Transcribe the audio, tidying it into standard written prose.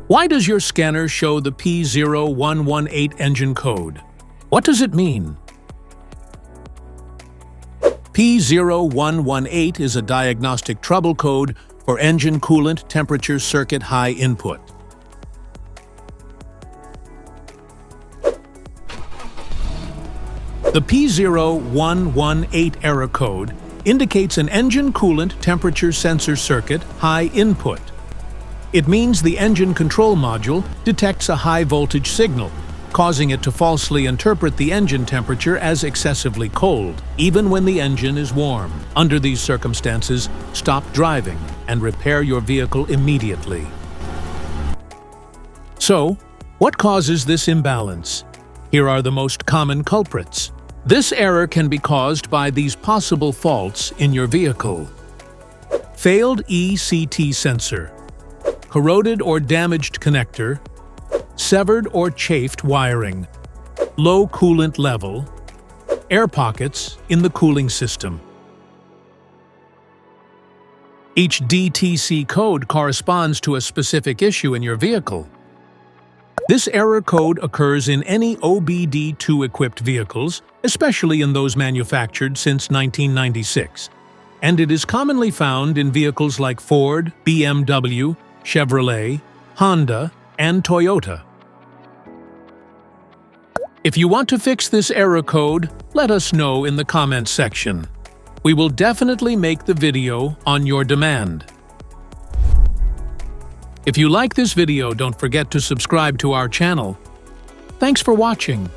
Why does your scanner show the P0118 engine code? What does it mean? P0118 is a diagnostic trouble code for engine coolant temperature circuit high input. The P0118 error code indicates an engine coolant temperature sensor circuit high input. It means the engine control module detects a high voltage signal, causing it to falsely interpret the engine temperature as excessively cold, even when the engine is warm. Under these circumstances, stop driving and repair your vehicle immediately. So, what causes this imbalance? Here are the most common culprits. This error can be caused by these possible faults in your vehicle. Failed ECT sensor, corroded or damaged connector, severed or chafed wiring, low coolant level, air pockets in the cooling system. Each DTC code corresponds to a specific issue in your vehicle. This error code occurs in any OBD2-equipped vehicles, especially in those manufactured since 1996, and it is commonly found in vehicles like Ford, BMW, Chevrolet, Honda, and Toyota. If you want to fix this error code, let us know in the comments section. We will definitely make the video on your demand. If you like this video, don't forget to subscribe to our channel. Thanks for watching.